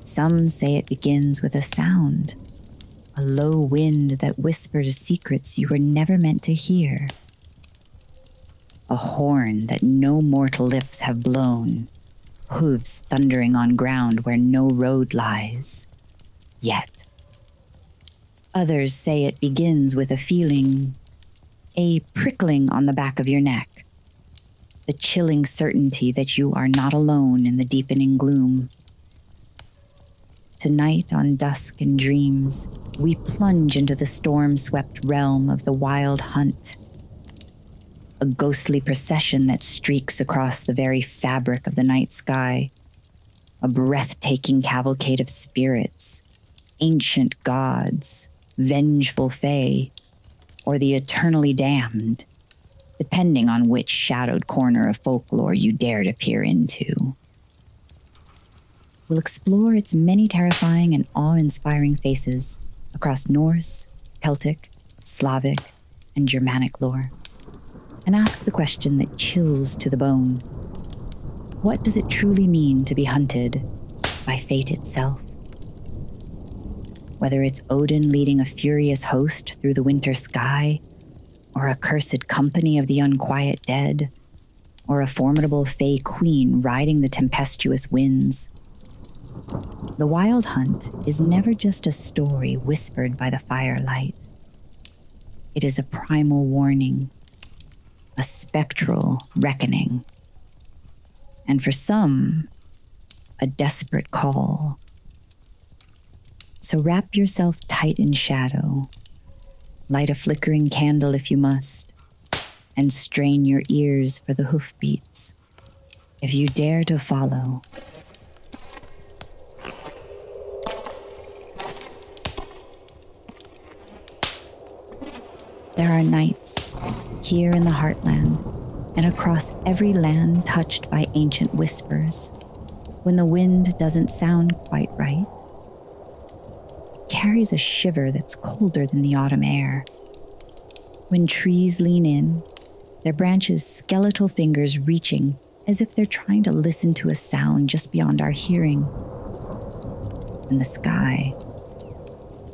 Some say it begins with a sound, a low wind that whispers secrets you were never meant to hear. A horn that no mortal lips have blown, hooves thundering on ground where no road lies, yet. Others say it begins with a feeling, a prickling on the back of your neck, the chilling certainty that you are not alone in the deepening gloom. Tonight on Dusk and Dreams, we plunge into the storm-swept realm of the wild hunt, a ghostly procession that streaks across the very fabric of the night sky, a breathtaking cavalcade of spirits, ancient gods, vengeful fae, or the eternally damned, depending on which shadowed corner of folklore you dare to peer into. We'll explore its many terrifying and awe-inspiring faces across Norse, Celtic, Slavic, and Germanic lore, and ask the question that chills to the bone. What does it truly mean to be hunted by fate itself? Whether it's Odin leading a furious host through the winter sky, or a cursed company of the unquiet dead, or a formidable fae queen riding the tempestuous winds, the Wild Hunt is never just a story whispered by the firelight. It is a primal warning, a spectral reckoning, and for some, a desperate call. So wrap yourself tight in shadow, light a flickering candle if you must, and strain your ears for the hoofbeats, if you dare to follow. There are nights, here in the heartland, and across every land touched by ancient whispers, when the wind doesn't sound quite right. It carries a shiver that's colder than the autumn air. When trees lean in, their branches' skeletal fingers reaching as if they're trying to listen to a sound just beyond our hearing. And the sky,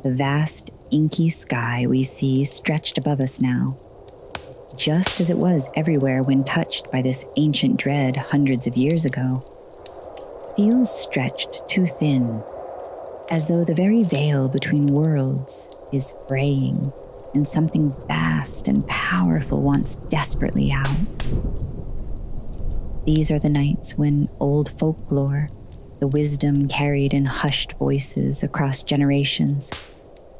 the vast inky sky we see stretched above us now, just as it was everywhere when touched by this ancient dread hundreds of years ago, feels stretched too thin, as though the very veil between worlds is fraying and something vast and powerful wants desperately out. These are the nights when old folklore, the wisdom carried in hushed voices across generations,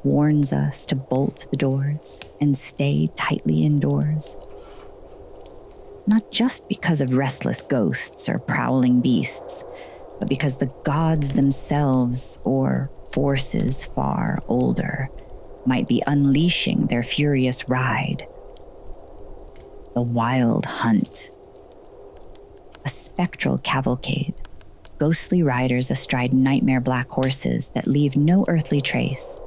warns us to bolt the doors and stay tightly indoors. Not just because of restless ghosts or prowling beasts, but because the gods themselves, or forces far older, might be unleashing their furious ride. The Wild Hunt. A spectral cavalcade, ghostly riders astride nightmare black horses that leave no earthly trace,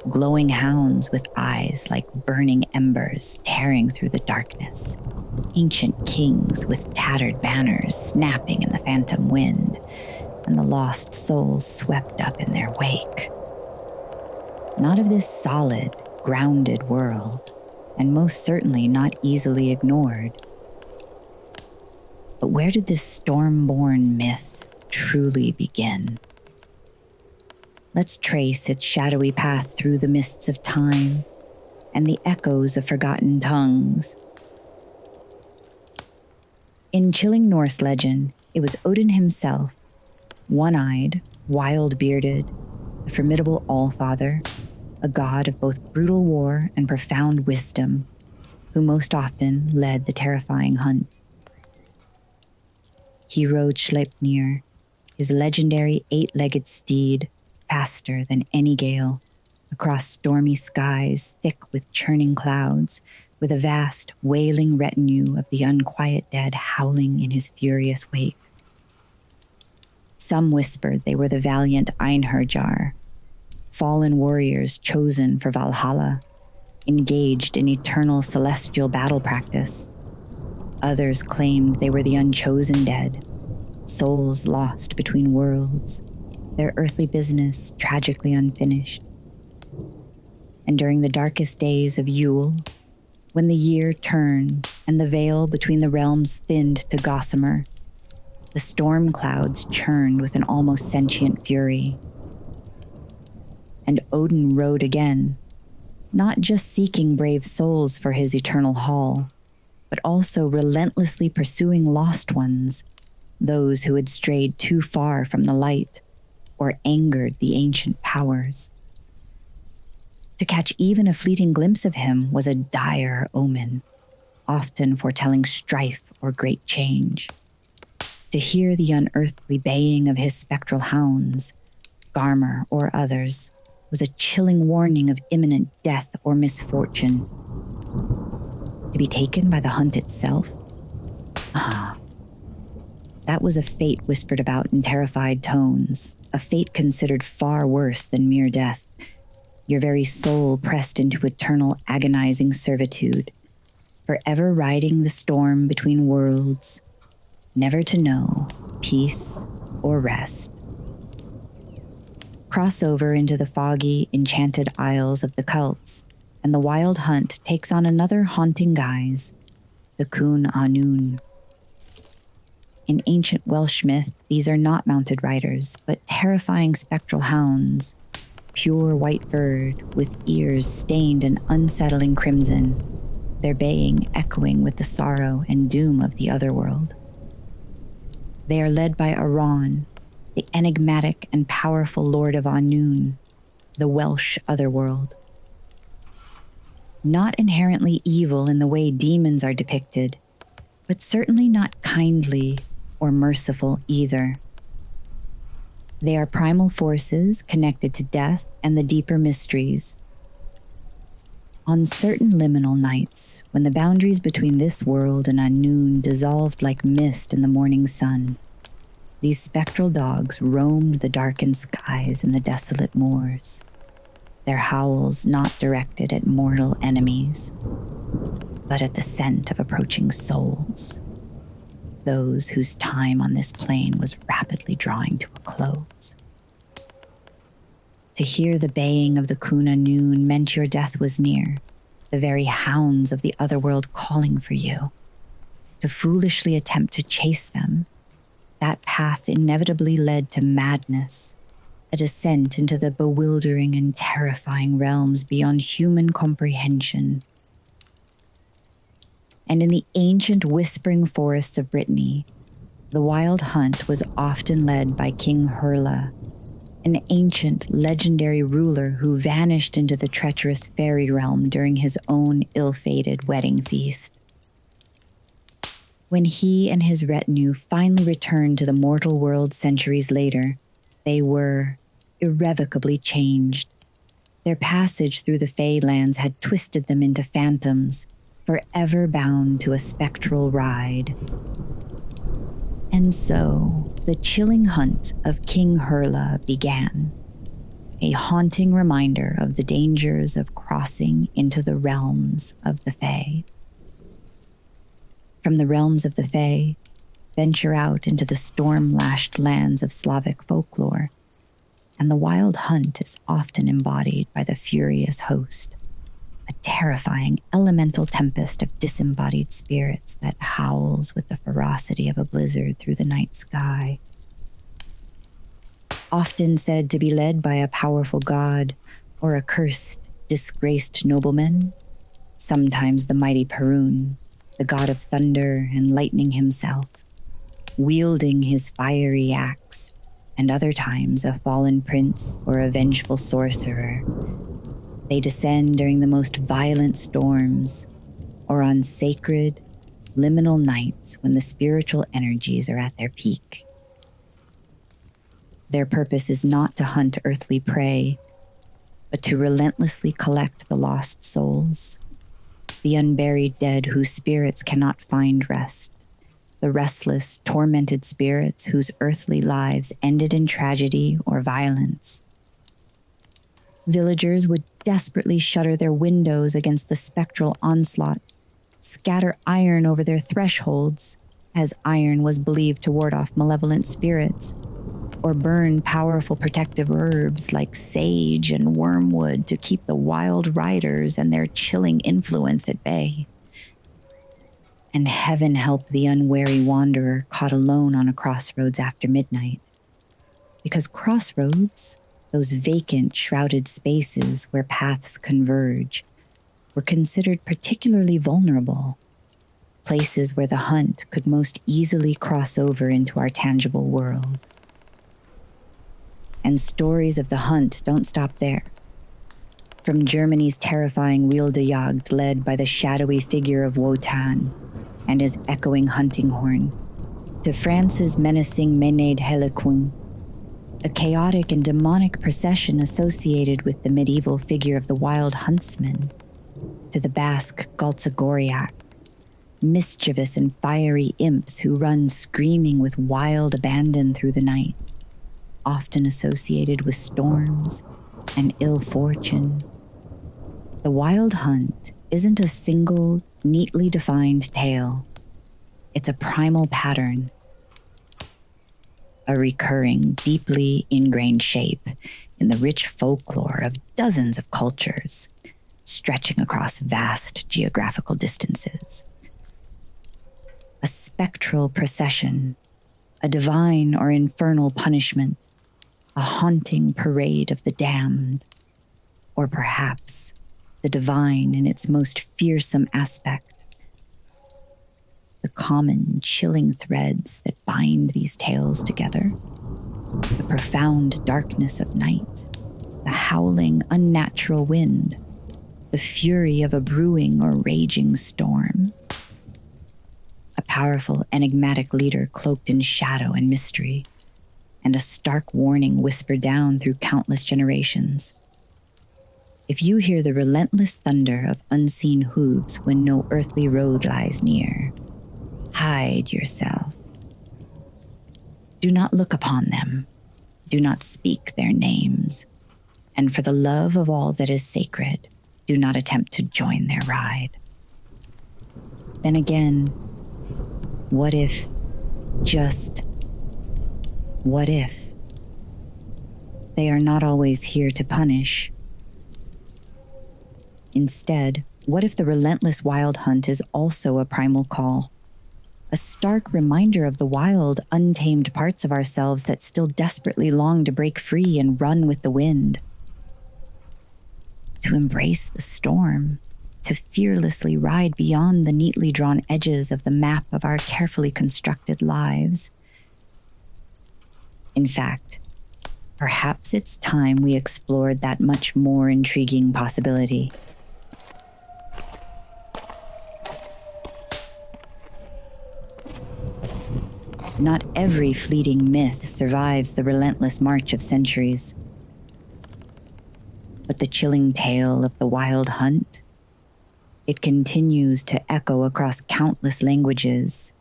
glowing hounds with eyes like burning embers tearing through the darkness, ancient kings with tattered banners snapping in the phantom wind, and the lost souls swept up in their wake. Not of this solid, grounded world, and most certainly not easily ignored. But where did this storm-born myth truly begin? Let's trace its shadowy path through the mists of time and the echoes of forgotten tongues. In chilling Norse legend, it was Odin himself, one-eyed, wild-bearded, the formidable Allfather, a god of both brutal war and profound wisdom, who most often led the terrifying hunt. He rode Sleipnir, his legendary 8-legged steed, faster than any gale, across stormy skies thick with churning clouds, with a vast, wailing retinue of the unquiet dead howling in his furious wake. Some whispered they were the valiant Einherjar, fallen warriors chosen for Valhalla, engaged in eternal celestial battle practice. Others claimed they were the unchosen dead, souls lost between worlds, their earthly business tragically unfinished. And during the darkest days of Yule, when the year turned and the veil between the realms thinned to gossamer, the storm clouds churned with an almost sentient fury. And Odin rode again, not just seeking brave souls for his eternal hall, but also relentlessly pursuing lost ones, those who had strayed too far from the light or angered the ancient powers. To catch even a fleeting glimpse of him was a dire omen, often foretelling strife or great change. To hear the unearthly baying of his spectral hounds, Garmer or others, was a chilling warning of imminent death or misfortune. To be taken by the hunt itself? That was a fate whispered about in terrified tones, a fate considered far worse than mere death, your very soul pressed into eternal agonizing servitude, forever riding the storm between worlds, never to know peace or rest. Cross over into the foggy, enchanted isles of the Celts, and the wild hunt takes on another haunting guise, the Cŵn Annwn. In ancient Welsh myth, these are not mounted riders, but terrifying spectral hounds, pure white-furred, with ears stained an unsettling crimson, their baying echoing with the sorrow and doom of the otherworld. They are led by Aran, the enigmatic and powerful Lord of Annwn, the Welsh otherworld. Not inherently evil in the way demons are depicted, but certainly not kindly or merciful either. They are primal forces connected to death and the deeper mysteries. On certain liminal nights, when the boundaries between this world and Annwn dissolved like mist in the morning sun, these spectral dogs roamed the darkened skies and the desolate moors, their howls not directed at mortal enemies, but at the scent of approaching souls, those whose time on this plane was rapidly drawing to a close. To hear the baying of the Cŵn Annwn meant your death was near, the very hounds of the otherworld calling for you. To foolishly attempt to chase them, that path inevitably led to madness, a descent into the bewildering and terrifying realms beyond human comprehension. And in the ancient whispering forests of Brittany, the wild hunt was often led by King Hurla, an ancient legendary ruler who vanished into the treacherous fairy realm during his own ill-fated wedding feast. When he and his retinue finally returned to the mortal world centuries later, they were irrevocably changed. Their passage through the Fey lands had twisted them into phantoms, forever bound to a spectral ride. And so, the chilling hunt of King Hurla began, a haunting reminder of the dangers of crossing into the realms of the Fey. From the realms of the Fey, venture out into the storm-lashed lands of Slavic folklore, and the wild hunt is often embodied by the furious host, a terrifying elemental tempest of disembodied spirits that howls with the ferocity of a blizzard through the night sky. Often said to be led by a powerful god or a cursed, disgraced nobleman, sometimes the mighty Perun, the god of thunder and lightning himself, wielding his fiery axe, and other times a fallen prince or a vengeful sorcerer. They descend during the most violent storms or on sacred, liminal nights when the spiritual energies are at their peak. Their purpose is not to hunt earthly prey, but to relentlessly collect the lost souls, the unburied dead whose spirits cannot find rest, the restless, tormented spirits whose earthly lives ended in tragedy or violence. Villagers would desperately shutter their windows against the spectral onslaught, scatter iron over their thresholds, as iron was believed to ward off malevolent spirits, or burn powerful protective herbs like sage and wormwood to keep the wild riders and their chilling influence at bay. And heaven help the unwary wanderer caught alone on a crossroads after midnight. Because crossroads, those vacant, shrouded spaces where paths converge, were considered particularly vulnerable, places where the hunt could most easily cross over into our tangible world. And stories of the hunt don't stop there. From Germany's terrifying YLDragons led by the shadowy figure of Wotan and his echoing hunting horn, to France's menacing Menade Heliquin, a chaotic and demonic procession associated with the medieval figure of the wild huntsman, to the Basque Galtzagoriak, mischievous and fiery imps who run screaming with wild abandon through the night, often associated with storms and ill fortune. The wild hunt isn't a single, neatly defined tale. It's a primal pattern, a recurring, deeply ingrained shape in the rich folklore of dozens of cultures, stretching across vast geographical distances. A spectral procession, a divine or infernal punishment, a haunting parade of the damned, or perhaps the divine in its most fearsome aspect. The common, chilling threads that bind these tales together, the profound darkness of night, the howling, unnatural wind, the fury of a brewing or raging storm. A powerful, enigmatic leader cloaked in shadow and mystery, and a stark warning whispered down through countless generations. If you hear the relentless thunder of unseen hooves when no earthly road lies near, hide yourself. Do not look upon them. Do not speak their names. And for the love of all that is sacred, do not attempt to join their ride. Then again, what if, just what if, they are not always here to punish? Instead, what if the relentless wild hunt is also a primal call? A stark reminder of the wild, untamed parts of ourselves that still desperately long to break free and run with the wind. To embrace the storm, to fearlessly ride beyond the neatly drawn edges of the map of our carefully constructed lives. In fact, perhaps it's time we explored that much more intriguing possibility. Not every fleeting myth survives the relentless march of centuries. But the chilling tale of the wild hunt, it continues to echo across countless languages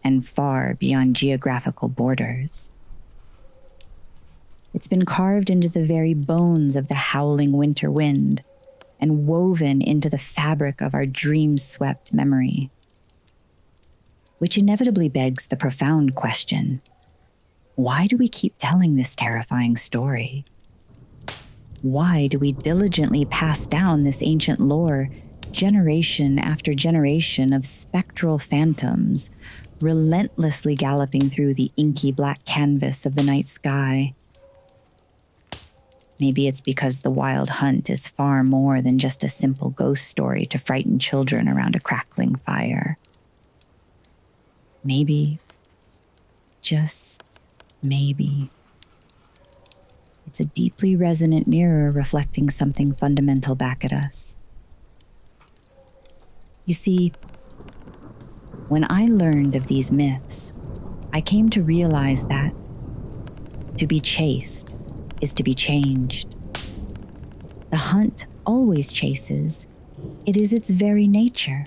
and far beyond geographical borders. It's been carved into the very bones of the howling winter wind and woven into the fabric of our dream-swept memory. Which inevitably begs the profound question, why do we keep telling this terrifying story? Why do we diligently pass down this ancient lore, generation after generation of spectral phantoms, relentlessly galloping through the inky black canvas of the night sky? Maybe it's because the wild hunt is far more than just a simple ghost story to frighten children around a crackling fire. Maybe, just maybe, it's a deeply resonant mirror reflecting something fundamental back at us. You see, when I learned of these myths, I came to realize that to be chased is to be changed. The hunt always chases. It is its very nature.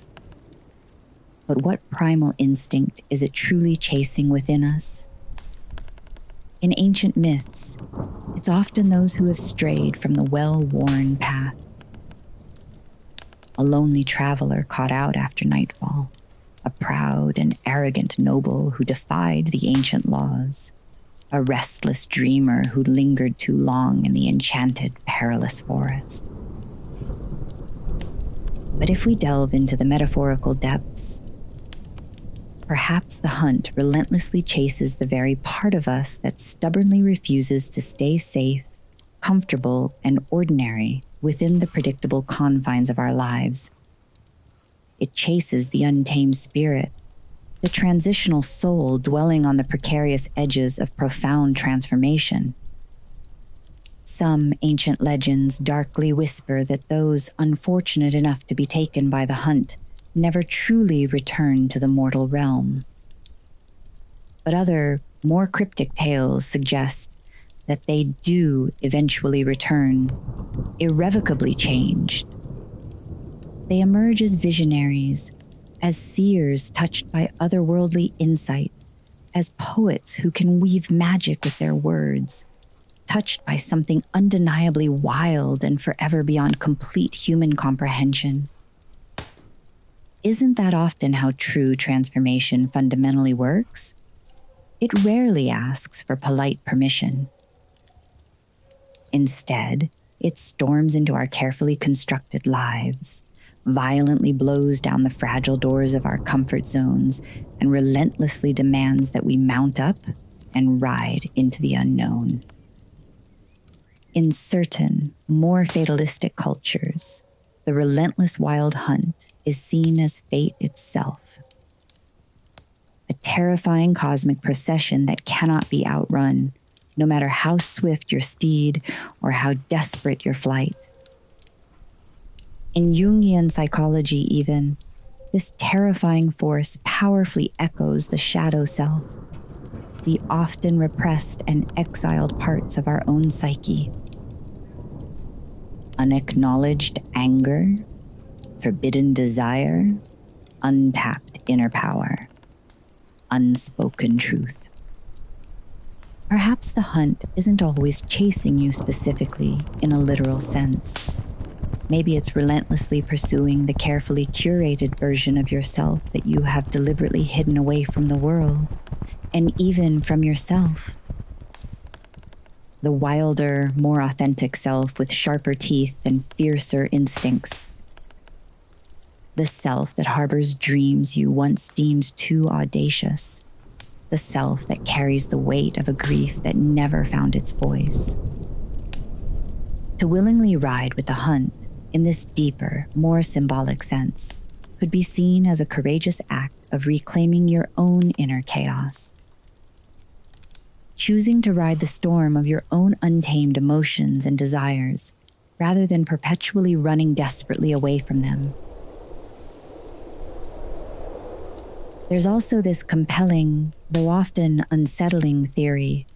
But what primal instinct is it truly chasing within us? In ancient myths, it's often those who have strayed from the well-worn path. A lonely traveler caught out after nightfall, a proud and arrogant noble who defied the ancient laws, a restless dreamer who lingered too long in the enchanted, perilous forest. But if we delve into the metaphorical depths, perhaps the hunt relentlessly chases the very part of us that stubbornly refuses to stay safe, comfortable, and ordinary within the predictable confines of our lives. It chases the untamed spirit, the transitional soul dwelling on the precarious edges of profound transformation. Some ancient legends darkly whisper that those unfortunate enough to be taken by the hunt never truly return to the mortal realm. But other, more cryptic tales suggest that they do eventually return, irrevocably changed. They emerge as visionaries, as seers touched by otherworldly insight, as poets who can weave magic with their words, touched by something undeniably wild and forever beyond complete human comprehension. Isn't that often how true transformation fundamentally works? It rarely asks for polite permission. Instead, it storms into our carefully constructed lives, violently blows down the fragile doors of our comfort zones, and relentlessly demands that we mount up and ride into the unknown. In certain, more fatalistic cultures, the relentless wild hunt is seen as fate itself. A terrifying cosmic procession that cannot be outrun, no matter how swift your steed or how desperate your flight. In Jungian psychology even, this terrifying force powerfully echoes the shadow self, the often repressed and exiled parts of our own psyche. Unacknowledged anger, forbidden desire, untapped inner power, unspoken truth. Perhaps the hunt isn't always chasing you specifically in a literal sense. Maybe it's relentlessly pursuing the carefully curated version of yourself that you have deliberately hidden away from the world, and even from yourself. The wilder, more authentic self with sharper teeth and fiercer instincts. The self that harbors dreams you once deemed too audacious. The self that carries the weight of a grief that never found its voice. To willingly ride with the hunt, in this deeper, more symbolic sense, could be seen as a courageous act of reclaiming your own inner chaos. Choosing to ride the storm of your own untamed emotions and desires, rather than perpetually running desperately away from them. There's also this compelling, though often unsettling theory.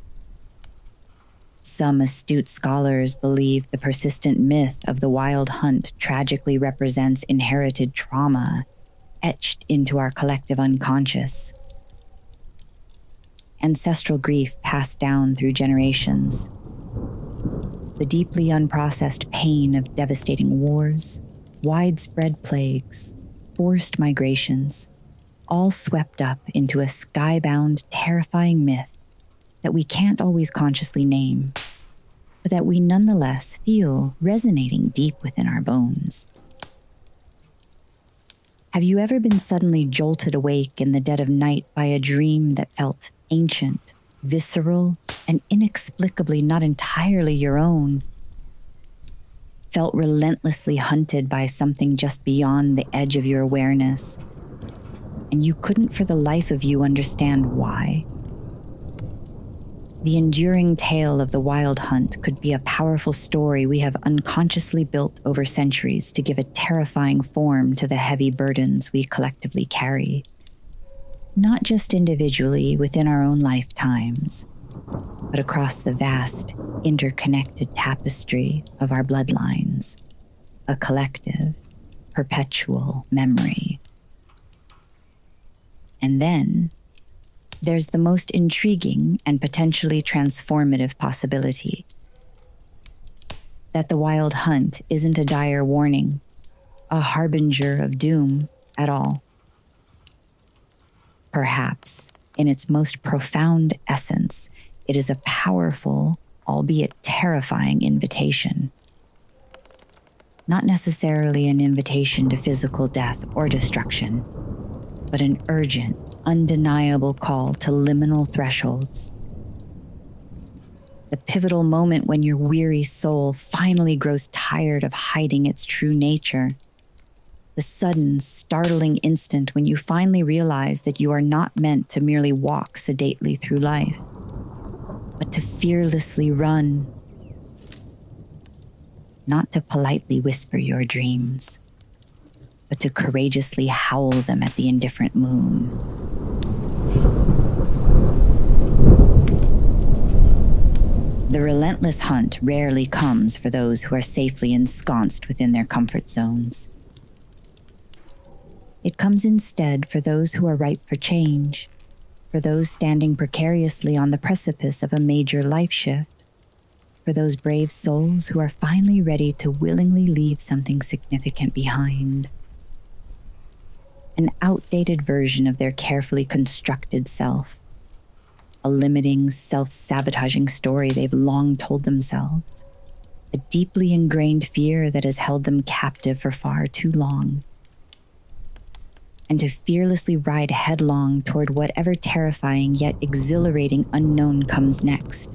Some astute scholars believe the persistent myth of the wild hunt tragically represents inherited trauma etched into our collective unconscious. Ancestral grief passed down through generations. The deeply unprocessed pain of devastating wars, widespread plagues, forced migrations, all swept up into a skybound, terrifying myth that we can't always consciously name, but that we nonetheless feel resonating deep within our bones. Have you ever been suddenly jolted awake in the dead of night by a dream that felt ancient, visceral, and inexplicably not entirely your own? Felt relentlessly hunted by something just beyond the edge of your awareness, and you couldn't for the life of you understand why? The enduring tale of the wild hunt could be a powerful story we have unconsciously built over centuries to give a terrifying form to the heavy burdens we collectively carry. Not just individually within our own lifetimes, but across the vast, interconnected tapestry of our bloodlines, a collective, perpetual memory. And then, there's the most intriguing and potentially transformative possibility that the wild hunt isn't a dire warning, a harbinger of doom at all. Perhaps, in its most profound essence, It is a powerful, albeit terrifying invitation. Not necessarily an invitation to physical death or destruction, but an urgent, undeniable call to liminal thresholds. The pivotal moment when your weary soul finally grows tired of hiding its true nature. The sudden, startling instant when you finally realize that you are not meant to merely walk sedately through life, but to fearlessly run. Not to politely whisper your dreams, but to courageously howl them at the indifferent moon. The relentless hunt rarely comes for those who are safely ensconced within their comfort zones. It comes instead for those who are ripe for change, for those standing precariously on the precipice of a major life shift, for those brave souls who are finally ready to willingly leave something significant behind. An outdated version of their carefully constructed self, a limiting, self-sabotaging story they've long told themselves, a deeply ingrained fear that has held them captive for far too long. And to fearlessly ride headlong toward whatever terrifying yet exhilarating unknown comes next,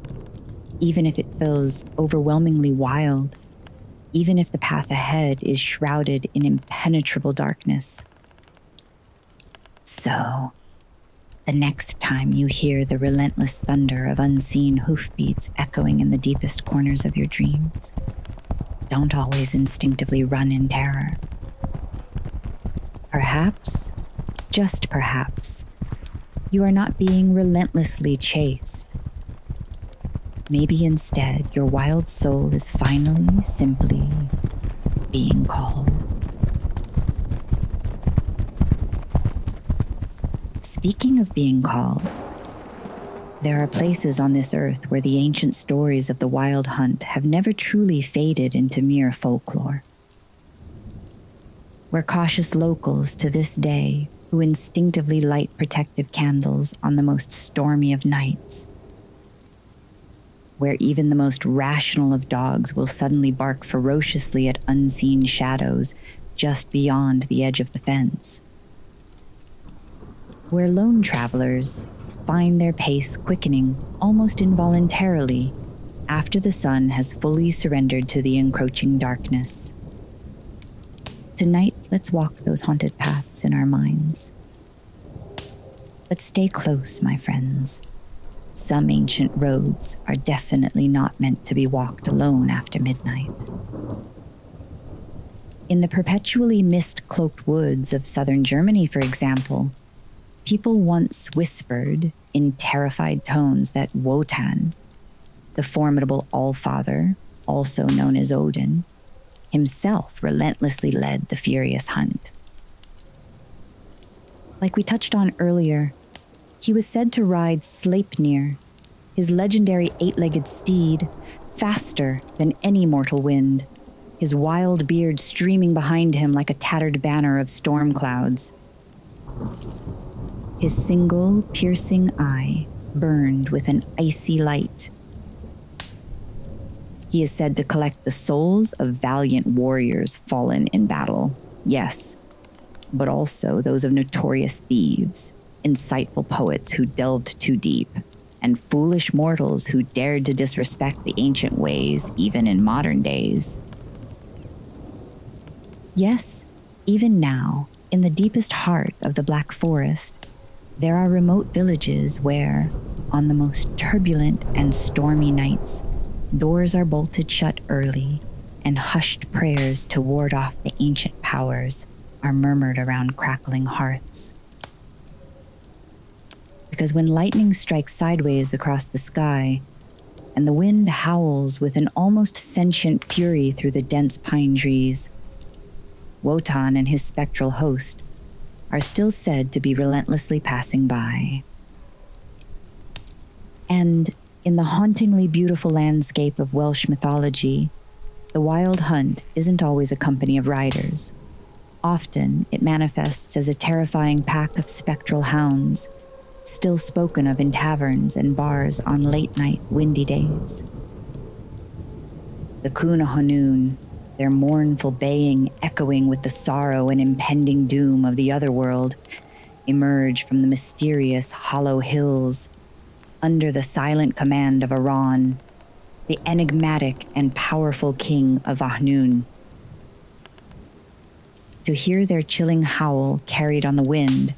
even if it feels overwhelmingly wild, even if the path ahead is shrouded in impenetrable darkness. So, the next time you hear the relentless thunder of unseen hoofbeats echoing in the deepest corners of your dreams, don't always instinctively run in terror. Perhaps, just perhaps, you are not being relentlessly chased. Maybe instead your wild soul is finally simply being called. Speaking of being called, there are places on this earth where the ancient stories of the wild hunt have never truly faded into mere folklore. Where cautious locals to this day who instinctively light protective candles on the most stormy of nights, where even the most rational of dogs will suddenly bark ferociously at unseen shadows just beyond the edge of the fence, where lone travelers find their pace quickening almost involuntarily after the sun has fully surrendered to the encroaching darkness. Tonight, let's walk those haunted paths in our minds. But stay close, my friends. Some ancient roads are definitely not meant to be walked alone after midnight. In the perpetually mist-cloaked woods of southern Germany, for example, people once whispered in terrified tones that Wotan, the formidable Allfather, also known as Odin, himself relentlessly led the furious hunt. Like we touched on earlier, he was said to ride Sleipnir, his legendary eight-legged steed, faster than any mortal wind, his wild beard streaming behind him like a tattered banner of storm clouds. His single, piercing eye burned with an icy light. He is said to collect the souls of valiant warriors fallen in battle, yes, but also those of notorious thieves, insightful poets who delved too deep, and foolish mortals who dared to disrespect the ancient ways even in modern days. Yes, even now, in the deepest heart of the Black Forest, there are remote villages where, on the most turbulent and stormy nights, doors are bolted shut early, and hushed prayers to ward off the ancient powers are murmured around crackling hearths. Because when lightning strikes sideways across the sky, and the wind howls with an almost sentient fury through the dense pine trees, Wotan and his spectral host are still said to be relentlessly passing by. And in the hauntingly beautiful landscape of Welsh mythology, the wild hunt isn't always a company of riders. Often, it manifests as a terrifying pack of spectral hounds, still spoken of in taverns and bars on late-night, windy days. The Cŵn Annwn, their mournful baying echoing with the sorrow and impending doom of the other world, emerge from the mysterious hollow hills under the silent command of Aran, the enigmatic and powerful king of Annwn. To hear their chilling howl carried on the wind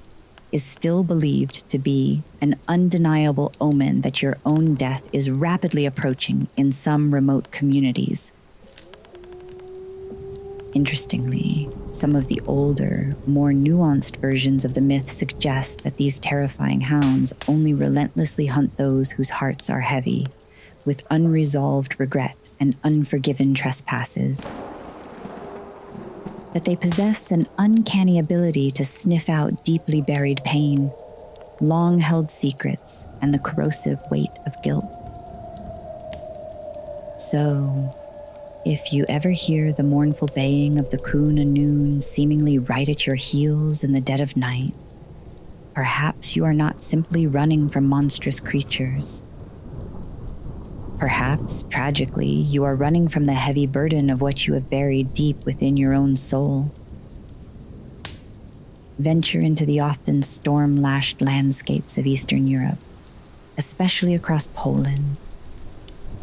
is still believed to be an undeniable omen that your own death is rapidly approaching in some remote communities. Interestingly, some of the older, more nuanced versions of the myth suggest that these terrifying hounds only relentlessly hunt those whose hearts are heavy, with unresolved regret and unforgiven trespasses. That they possess an uncanny ability to sniff out deeply buried pain, long-held secrets, and the corrosive weight of guilt. So, if you ever hear the mournful baying of the Cŵn Annwn seemingly right at your heels in the dead of night, perhaps you are not simply running from monstrous creatures. Perhaps, tragically, you are running from the heavy burden of what you have buried deep within your own soul. Venture into the often storm-lashed landscapes of Eastern Europe, especially across Poland,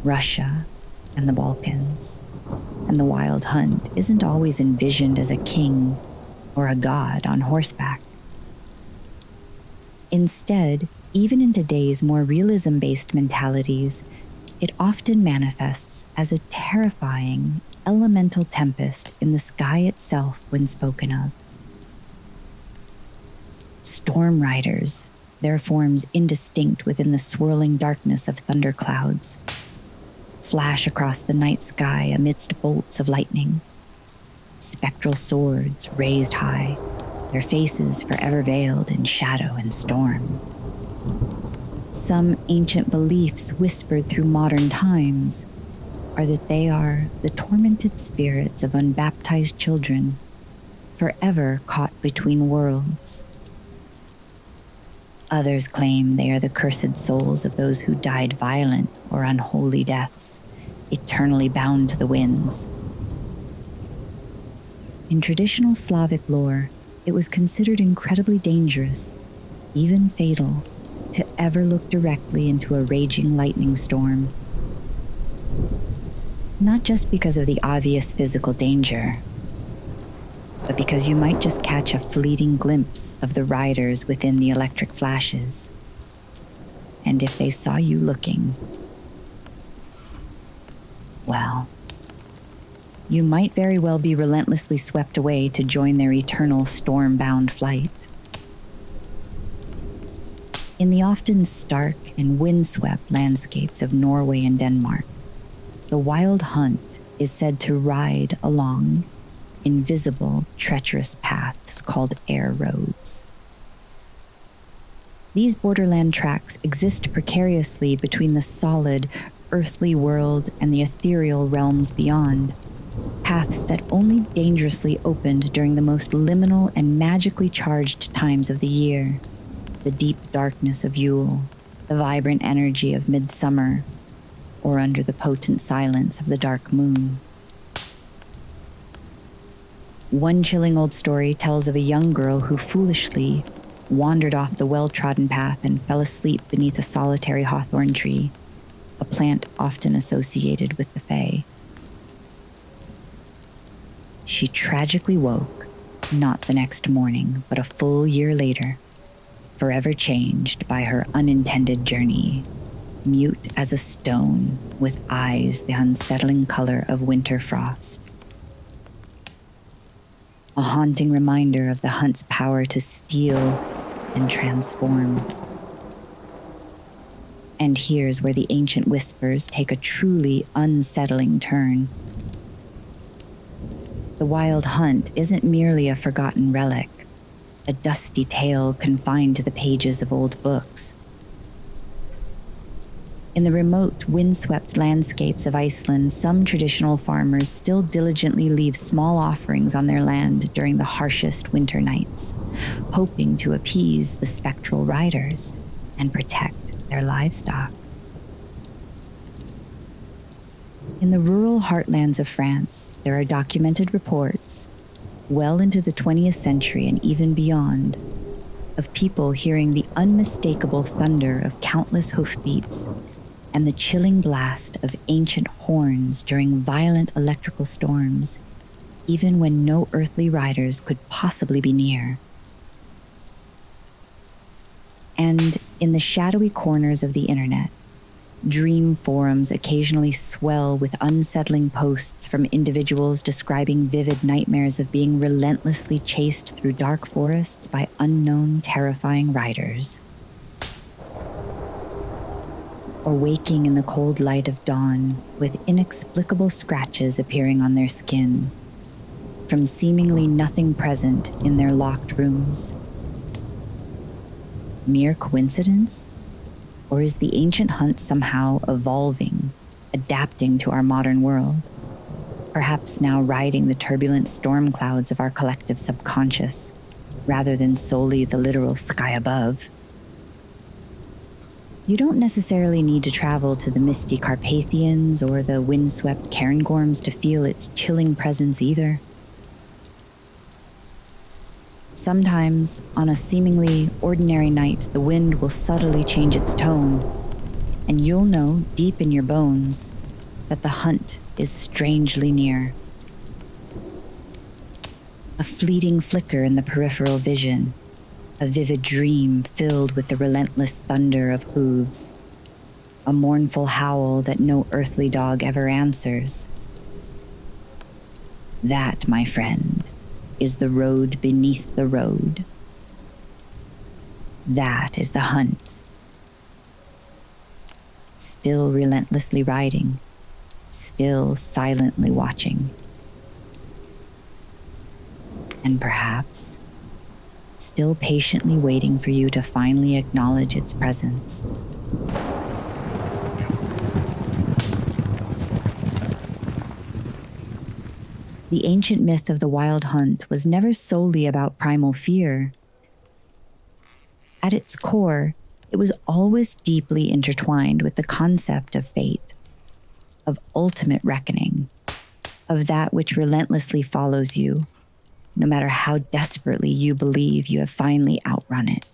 Russia, and the Balkans. And the wild hunt isn't always envisioned as a king or a god on horseback. Instead, even in today's more realism-based mentalities, it often manifests as a terrifying, elemental tempest in the sky itself when spoken of. Storm riders, their forms indistinct within the swirling darkness of thunderclouds, flash across the night sky amidst bolts of lightning. Spectral swords raised high, their faces forever veiled in shadow and storm. Some ancient beliefs whispered through modern times are that they are the tormented spirits of unbaptized children, forever caught between worlds. Others claim they are the cursed souls of those who died violent or unholy deaths, eternally bound to the winds. In traditional Slavic lore, it was considered incredibly dangerous, even fatal, to ever look directly into a raging lightning storm. Not just because of the obvious physical danger, but because you might just catch a fleeting glimpse of the riders within the electric flashes. And if they saw you looking, well, you might very well be relentlessly swept away to join their eternal storm-bound flight. In the often stark and windswept landscapes of Norway and Denmark, the wild hunt is said to ride along invisible, treacherous paths called air roads. These borderland tracks exist precariously between the solid, earthly world and the ethereal realms beyond, paths that only dangerously opened during the most liminal and magically charged times of the year. The deep darkness of Yule, the vibrant energy of midsummer, or under the potent silence of the dark moon. One chilling old story tells of a young girl who foolishly wandered off the well-trodden path and fell asleep beneath a solitary hawthorn tree, a plant often associated with the Fae. She tragically woke, not the next morning, but a full year later, forever changed by her unintended journey, mute as a stone, with eyes the unsettling color of winter frost. A haunting reminder of the hunt's power to steal and transform. And here's where the ancient whispers take a truly unsettling turn. The wild hunt isn't merely a forgotten relic, a dusty tale confined to the pages of old books. In the remote, windswept landscapes of Iceland, some traditional farmers still diligently leave small offerings on their land during the harshest winter nights, hoping to appease the spectral riders. and protect their livestock. In the rural heartlands of France, there are documented reports, well into the 20th century and even beyond, of people hearing the unmistakable thunder of countless hoofbeats and the chilling blast of ancient horns during violent electrical storms, even when no earthly riders could possibly be near. And in the shadowy corners of the internet, dream forums occasionally swell with unsettling posts from individuals describing vivid nightmares of being relentlessly chased through dark forests by unknown, terrifying riders. Or waking in the cold light of dawn with inexplicable scratches appearing on their skin from seemingly nothing present in their locked rooms. Mere coincidence? Or is the ancient hunt somehow evolving, adapting to our modern world? Perhaps now riding the turbulent storm clouds of our collective subconscious, rather than solely the literal sky above. You don't necessarily need to travel to the misty Carpathians or the windswept Cairngorms to feel its chilling presence either. Sometimes, on a seemingly ordinary night, the wind will subtly change its tone, and you'll know deep in your bones that the hunt is strangely near. A fleeting flicker in the peripheral vision, a vivid dream filled with the relentless thunder of hooves, a mournful howl that no earthly dog ever answers. That, my friend, is the road beneath the road. That is the hunt. Still relentlessly riding, still silently watching. And perhaps, still patiently waiting for you to finally acknowledge its presence. The ancient myth of the wild hunt was never solely about primal fear. At its core, it was always deeply intertwined with the concept of fate, of ultimate reckoning, of that which relentlessly follows you, no matter how desperately you believe you have finally outrun it.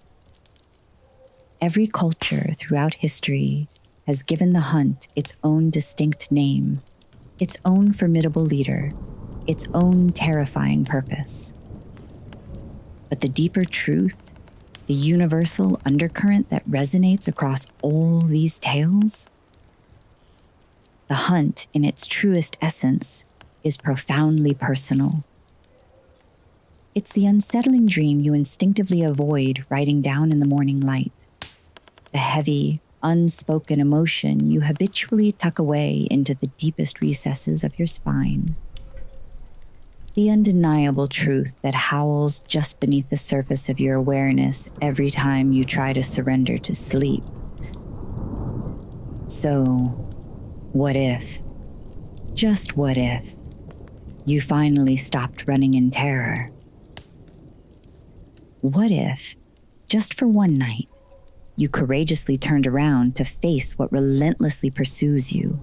Every culture throughout history has given the hunt its own distinct name, its own formidable leader, its own terrifying purpose. But the deeper truth, the universal undercurrent that resonates across all these tales, the hunt in its truest essence is profoundly personal. It's the unsettling dream you instinctively avoid writing down in the morning light, the heavy, unspoken emotion you habitually tuck away into the deepest recesses of your spine. The undeniable truth that howls just beneath the surface of your awareness every time you try to surrender to sleep. So, what if, just what if, you finally stopped running in terror? What if, just for one night, you courageously turned around to face what relentlessly pursues you?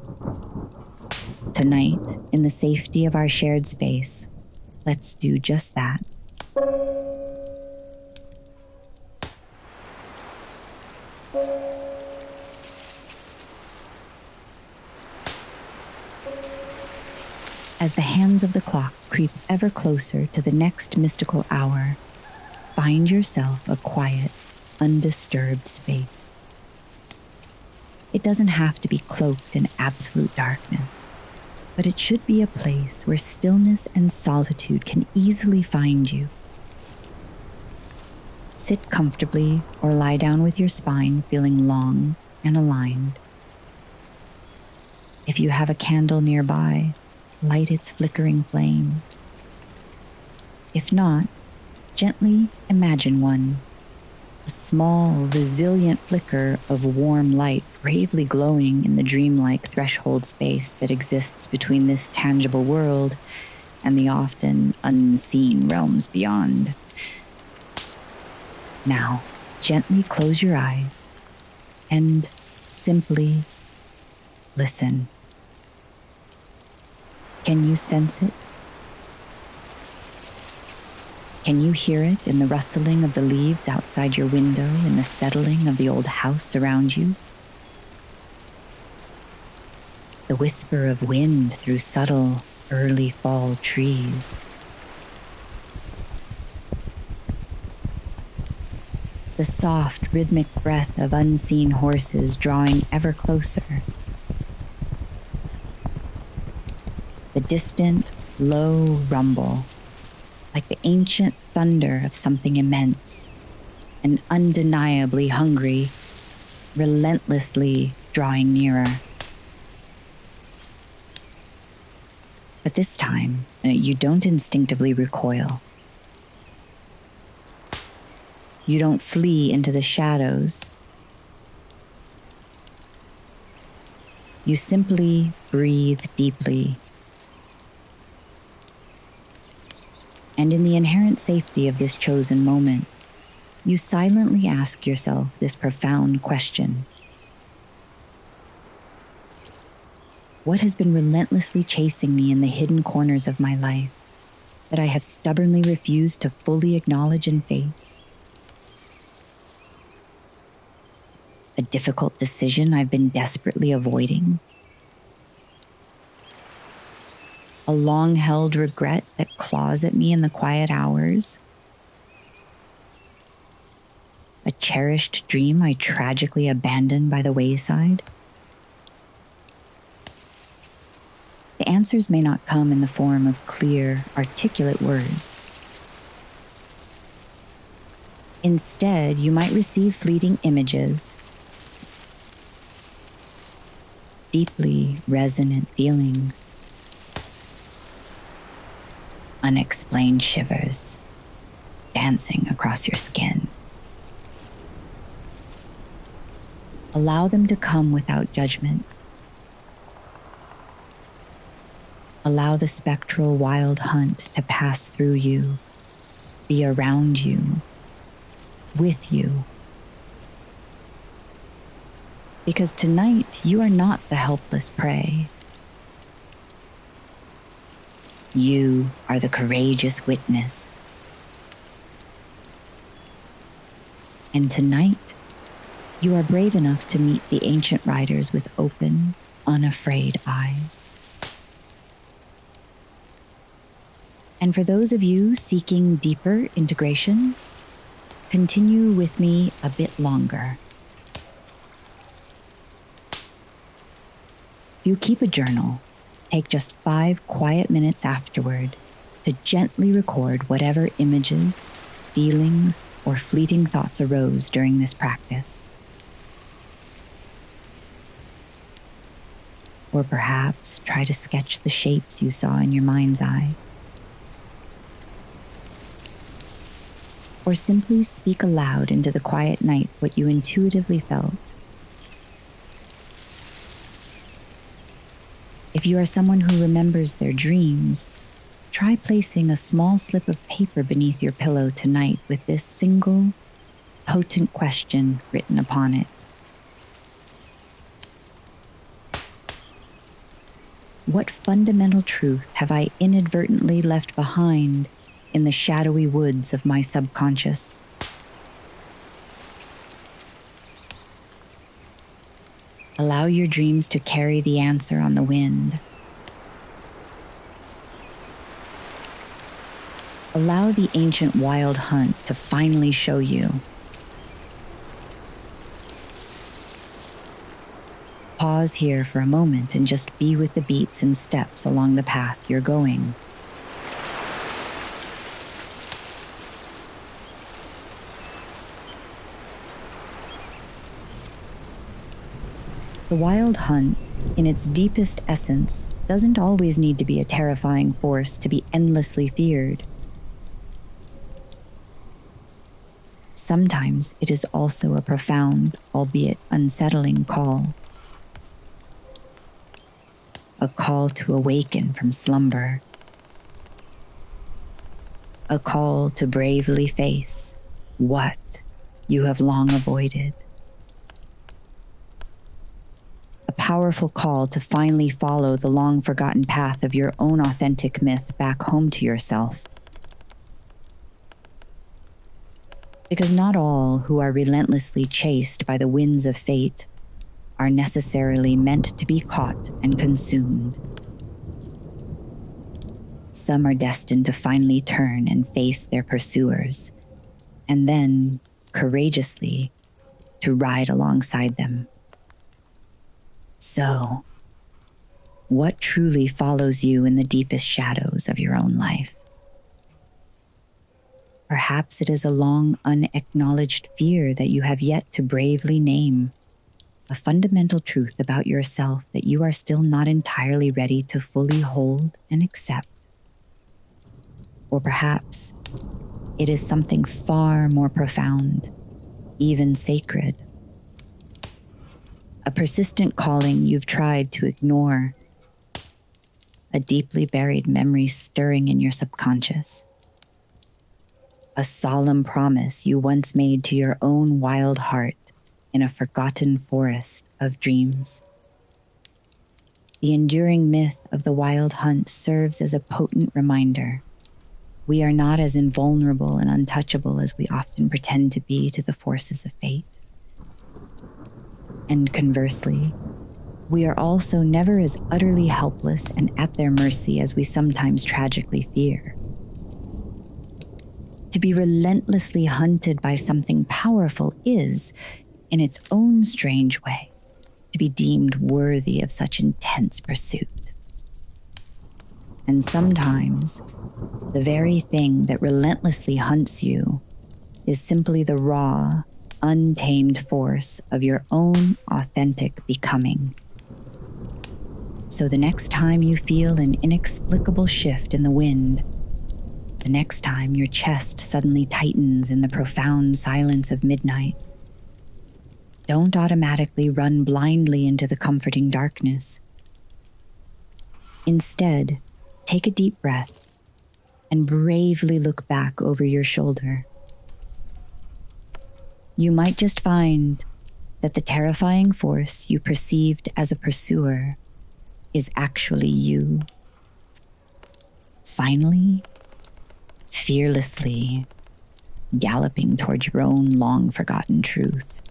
Tonight, in the safety of our shared space, let's do just that. As the hands of the clock creep ever closer to the next mystical hour, find yourself a quiet, undisturbed space. It doesn't have to be cloaked in absolute darkness, but it should be a place where stillness and solitude can easily find you. Sit comfortably or lie down with your spine feeling long and aligned. If you have a candle nearby, light its flickering flame. If not, gently imagine one, a small, resilient flicker of warm light bravely glowing in the dreamlike threshold space that exists between this tangible world and the often unseen realms beyond. Now, gently close your eyes and simply listen. Can you sense it? Can you hear it in the rustling of the leaves outside your window, in the settling of the old house around you? The whisper of wind through subtle, early fall trees. The soft, rhythmic breath of unseen horses drawing ever closer. The distant, low rumble, like the ancient thunder of something immense and undeniably hungry, relentlessly drawing nearer. But this time, you don't instinctively recoil. You don't flee into the shadows. You simply breathe deeply. And in the inherent safety of this chosen moment, you silently ask yourself this profound question. What has been relentlessly chasing me in the hidden corners of my life that I have stubbornly refused to fully acknowledge and face? A difficult decision I've been desperately avoiding? A long-held regret that claws at me in the quiet hours? A cherished dream I tragically abandoned by the wayside? The answers may not come in the form of clear, articulate words. Instead, you might receive fleeting images, deeply resonant feelings, unexplained shivers dancing across your skin. Allow them to come without judgment. Allow the spectral wild hunt to pass through you, be around you, with you. Because tonight you are not the helpless prey. You are the courageous witness. And tonight, you are brave enough to meet the ancient riders with open, unafraid eyes. And for those of you seeking deeper integration, continue with me a bit longer. You keep a journal. Take just 5 quiet minutes afterward to gently record whatever images, feelings, or fleeting thoughts arose during this practice. Or perhaps try to sketch the shapes you saw in your mind's eye. Or simply speak aloud into the quiet night what you intuitively felt. If you are someone who remembers their dreams, try placing a small slip of paper beneath your pillow tonight with this single, potent question written upon it. What fundamental truth have I inadvertently left behind in the shadowy woods of my subconscious? Allow your dreams to carry the answer on the wind. Allow the ancient wild hunt to finally show you. Pause here for a moment and just be with the beats and steps along the path you're going. The wild hunt, in its deepest essence, doesn't always need to be a terrifying force to be endlessly feared. Sometimes it is also a profound, albeit unsettling call. A call to awaken from slumber. A call to bravely face what you have long avoided. a powerful call to finally follow the long-forgotten path of your own authentic myth back home to yourself. Because not all who are relentlessly chased by the winds of fate are necessarily meant to be caught and consumed. Some are destined to finally turn and face their pursuers, and then, courageously, to ride alongside them. So, what truly follows you in the deepest shadows of your own life? Perhaps it is a long unacknowledged fear that you have yet to bravely name, a fundamental truth about yourself that you are still not entirely ready to fully hold and accept. Or perhaps it is something far more profound, even sacred. A persistent calling you've tried to ignore, a deeply buried memory stirring in your subconscious, a solemn promise you once made to your own wild heart in a forgotten forest of dreams. The enduring myth of the wild hunt serves as a potent reminder. We are not as invulnerable and untouchable as we often pretend to be to the forces of fate. And conversely, we are also never as utterly helpless and at their mercy as we sometimes tragically fear. To be relentlessly hunted by something powerful is, in its own strange way, to be deemed worthy of such intense pursuit. And sometimes, the very thing that relentlessly hunts you is simply the raw, untamed force of your own authentic becoming. So the next time you feel an inexplicable shift in the wind, the next time your chest suddenly tightens in the profound silence of midnight, don't automatically run blindly into the comforting darkness. Instead, take a deep breath and bravely look back over your shoulder. You might just find that the terrifying force you perceived as a pursuer is actually you. Finally, fearlessly galloping towards your own long-forgotten truth.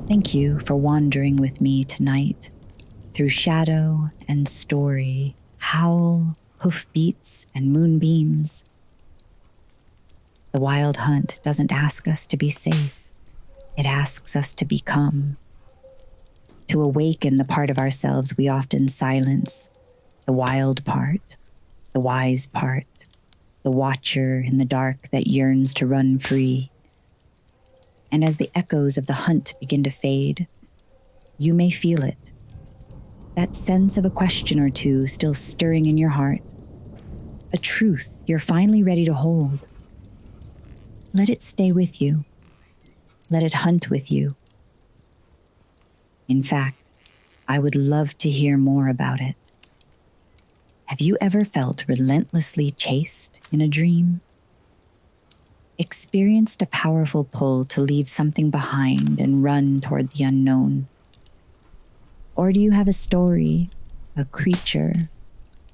Thank you for wandering with me tonight through shadow and story, howl, hoofbeats, and moonbeams. The wild hunt doesn't ask us to be safe. It asks us to become, to awaken the part of ourselves we often silence, the wild part, the wise part, the watcher in the dark that yearns to run free. And as the echoes of the hunt begin to fade, you may feel it, that sense of a question or two still stirring in your heart, a truth you're finally ready to hold. Let it stay with you. Let it hunt with you. In fact, I would love to hear more about it. Have you ever felt relentlessly chased in a dream? Experienced a powerful pull to leave something behind and run toward the unknown? Or do you have a story, a creature,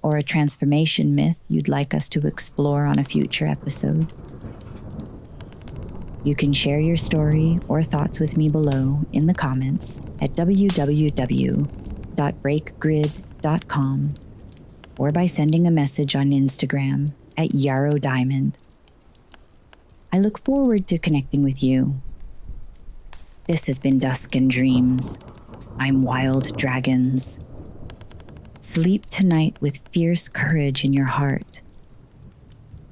or a transformation myth you'd like us to explore on a future episode? You can share your story or thoughts with me below in the comments at www.breakgrid.com or by sending a message on Instagram at YLDragons. I look forward to connecting with you. This has been Dusk and Dreams. I'm YLDragons. Sleep tonight with fierce courage in your heart.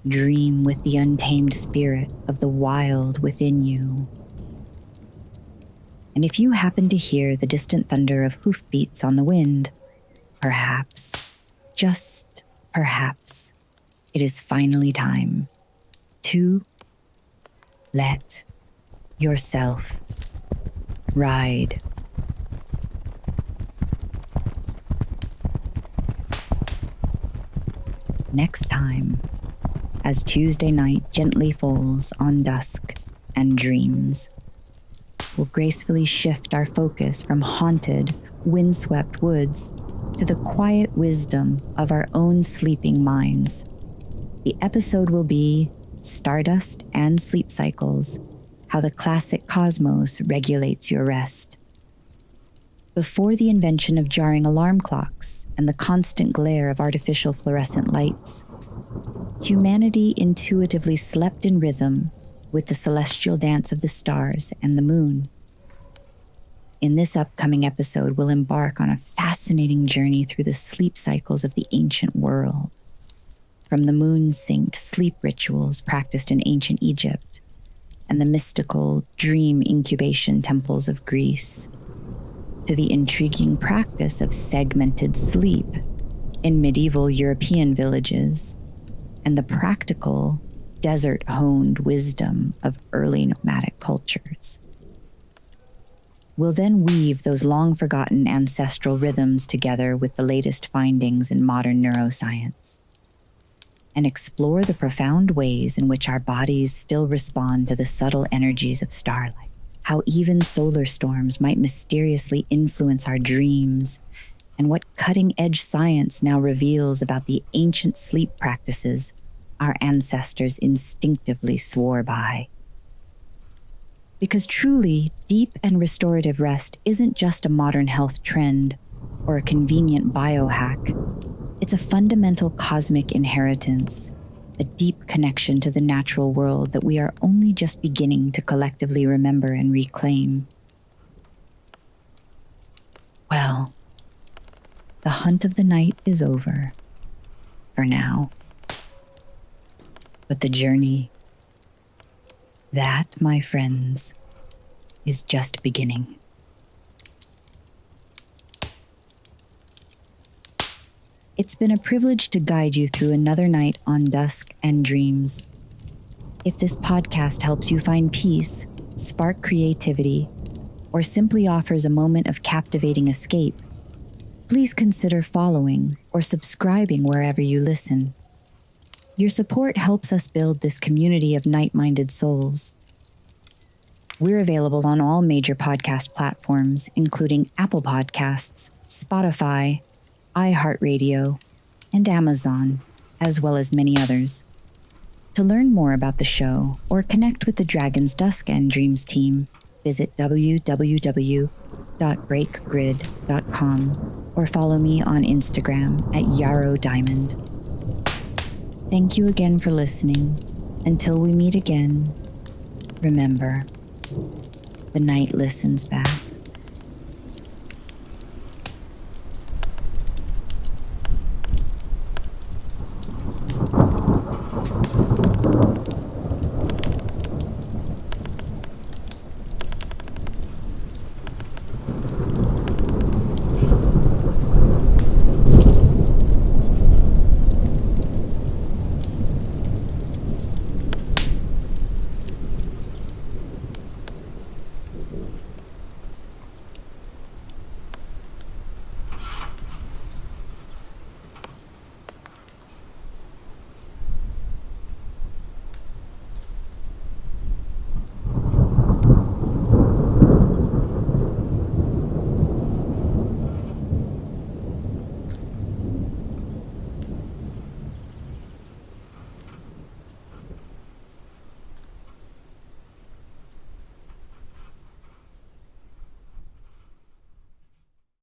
Dream with the untamed spirit of the wild within you. And if you happen to hear the distant thunder of hoofbeats on the wind, perhaps, just perhaps, it is finally time to let yourself ride. Next time, as Tuesday night gently falls on Dusk, and dreams. We'll gracefully shift our focus from haunted, windswept woods to the quiet wisdom of our own sleeping minds. The episode will be Stardust and Sleep Cycles, how the classic cosmos regulates your rest. Before the invention of jarring alarm clocks and the constant glare of artificial fluorescent lights, humanity intuitively slept in rhythm with the celestial dance of the stars and the moon. In this upcoming episode, we'll embark on a fascinating journey through the sleep cycles of the ancient world. From the moon-synced sleep rituals practiced in ancient Egypt and the mystical dream incubation temples of Greece, to the intriguing practice of segmented sleep in medieval European villages and the practical, desert-honed wisdom of early nomadic cultures. We'll then weave those long-forgotten ancestral rhythms together with the latest findings in modern neuroscience and explore the profound ways in which our bodies still respond to the subtle energies of starlight, how even solar storms might mysteriously influence our dreams, and what cutting-edge science now reveals about the ancient sleep practices our ancestors instinctively swore by. Because truly, deep and restorative rest isn't just a modern health trend or a convenient biohack. It's a fundamental cosmic inheritance, a deep connection to the natural world that we are only just beginning to collectively remember and reclaim. Well, the hunt of the night is over, for now. But the journey, that, my friends, is just beginning. It's been a privilege to guide you through another night on Dusk and Dreams. If this podcast helps you find peace, spark creativity, or simply offers a moment of captivating escape, please consider following or subscribing wherever you listen. Your support helps us build this community of night-minded souls. We're available on all major podcast platforms, including Apple Podcasts, Spotify, iHeartRadio, and Amazon, as well as many others. To learn more about the show or connect with the Dragons Dusk and Dreams team, visit www.breakgrid.com or follow me on Instagram at YaroDiamond. Thank you again for listening. Until we meet again, remember, the night listens back.